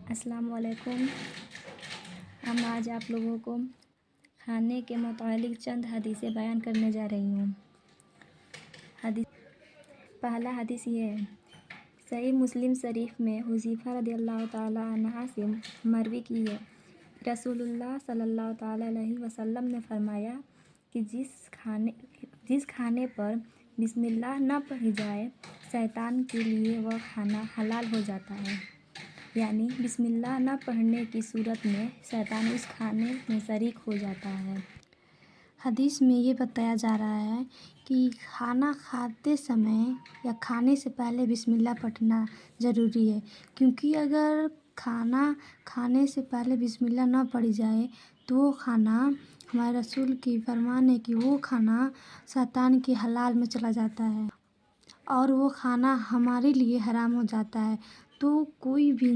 السلام علیکم۔ ہم آج آپ لوگوں کو کھانے کے متعلق چند حدیثیں بیان کرنے جا رہی ہوں۔ پہلا حدیث یہ ہے، صحیح مسلم شریف میں حذیفہ رضی اللہ تعالیٰ عنہ سے مروی کی ہے، رسول اللہ صلی اللہ تعالیٰ علیہ وسلم نے فرمایا کہ جس کھانے پر بسم اللہ نہ پڑھی جائے شیطان کے لیے وہ کھانا حلال ہو جاتا ہے، یعنی بسم اللہ نہ پڑھنے کی صورت میں شیطان اس کھانے میں شریک ہو جاتا ہے۔ حدیث میں یہ بتایا جا رہا ہے کہ کھانا کھاتے سمے یا کھانے سے پہلے بسم اللہ پڑھنا ضروری ہے، کیونکہ اگر کھانا کھانے سے پہلے بسم اللہ نہ پڑھی جائے تو وہ کھانا، ہمارے رسول کی فرمان ہے کہ وہ کھانا شیطان کے حلال میں چلا جاتا ہے اور وہ کھانا ہمارے لیے حرام ہو جاتا ہے۔ تو کوئی بھی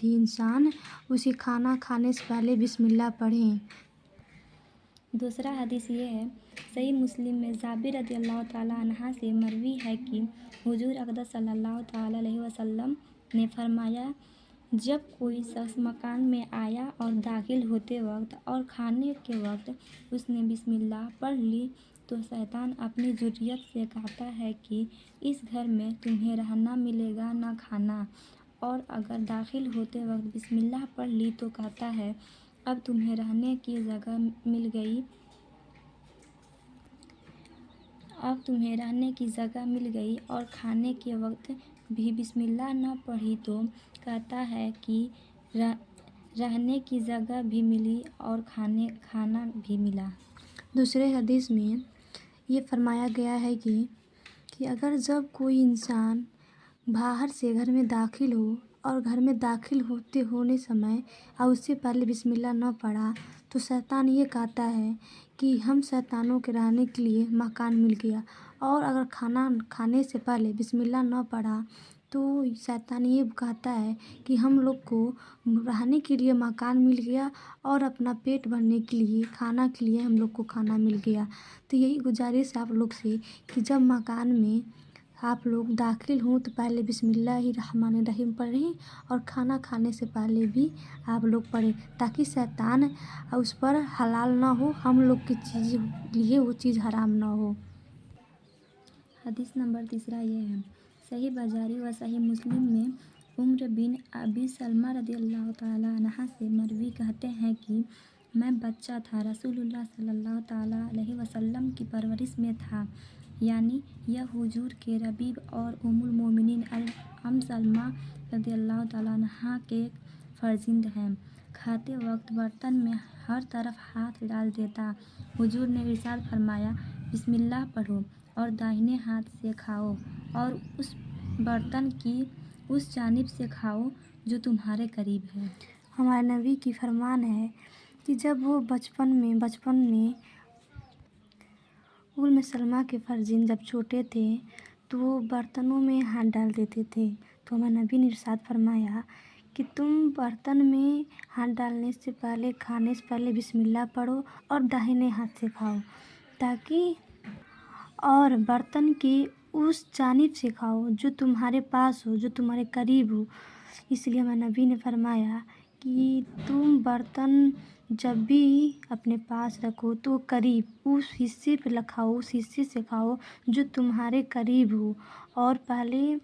انسان اسی کھانا کھانے سے پہلے بسم اللہ پڑھیں۔ دوسرا حدیث یہ ہے، صحیح مسلم میں جابر رضی اللہ تعالیٰ عنہ سے مروی ہے کہ حضور اقدس صلی اللہ تعالیٰ علیہ وسلم نے فرمایا، جب کوئی شخص مکان میں آیا اور داخل ہوتے وقت اور کھانے کے وقت اس نے بسم اللہ پڑھ لی تو شیطان اپنی ذریت سے کہتا ہے کہ اس گھر میں تمہیں رہنا ملے گا نہ کھانا، اور اگر داخل ہوتے وقت بسم اللہ پڑھ لی تو کہتا ہے اب تمہیں رہنے کی جگہ مل گئی، اور کھانے کے وقت بھی بسم اللہ نہ پڑھی تو کہتا ہے کہ رہنے کی جگہ بھی ملی اور کھانا بھی ملا۔ دوسرے حدیث میں یہ فرمایا گیا ہے کہ اگر جب کوئی انسان باہر سے گھر میں داخل ہو اور گھر میں داخل ہونے سمے اور اس سے پہلے بسم اللہ نہ پڑھا تو شیطان یہ کہتا ہے کہ ہم شیطانوں کے رہنے کے لیے مکان مل گیا، اور اگر کھانا کھانے سے پہلے بسم اللہ نہ پڑھا تو شیطان یہ کہتا ہے کہ ہم لوگ کو رہنے کے لیے مکان مل گیا اور اپنا پیٹ بھرنے کے لیے کھانا کے لیے ہم لوگ کو کھانا مل گیا۔ تو یہی گزارش ہے آپ لوگ سے کہ جب مکان میں آپ لوگ داخل ہوں تو پہلے بسم اللہ الرحمن الرحیم پڑھیں اور کھانا کھانے سے پہلے بھی آپ لوگ پڑھیں، تاکہ شیطان اس پر حلال نہ ہو، ہم لوگ کی چیز لیے وہ چیز حرام نہ ہو۔ حدیث نمبر تیسرا یہ ہے، صحیح بخاری و صحیح مسلم میں عمر بن ابی سلمہ رضی اللہ تعالیٰ عنہ سے مروی کہتے ہیں کہ میں بچہ تھا، رسول اللہ صلی اللہ تعالیٰ علیہ وسلم کی پرورش میں تھا، یعنی یہ حضور کے ربیب اور ام المومنین ام سلمہ رضی اللہ تعالیٰ عنہ کے فرزند ہیں۔ کھاتے وقت برتن میں ہر طرف ہاتھ ڈال دیتا، حضور نے ارشاد فرمایا، بسم اللہ پڑھو اور داہنے ہاتھ سے کھاؤ اور اس برتن کی اس جانب سے کھاؤ جو تمہارے قریب ہے۔ ہمارے نبی کی فرمان ہے کہ جب وہ بچپن میں ام سلمہ کے فرزند جب چھوٹے تھے تو وہ برتنوں میں ہاتھ ڈال دیتے تھے، تو ہمارے نبی نے ارشاد فرمایا کہ تم برتن میں ہاتھ ڈالنے سے پہلے، کھانے سے پہلے بسم اللہ پڑھو اور داہنے ہاتھ سے کھاؤ، اور برتن کی اس جانب سے کھاؤ جو تمہارے پاس ہو، جو تمہارے قریب ہو۔ اس لیے ہمارے نبی نے فرمایا کہ تم برتن جب بھی اپنے پاس رکھو تو قریب اس حصے پہ رکھاؤ، اس حصے سے کھاؤ جو تمہارے قریب ہو، اور پہلے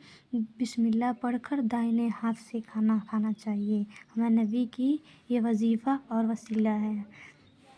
بسم اللہ پڑھ کر داہنے ہاتھ سے کھانا کھانا چاہیے۔ ہمارے نبی کی یہ وظیفہ اور وسیلہ ہے۔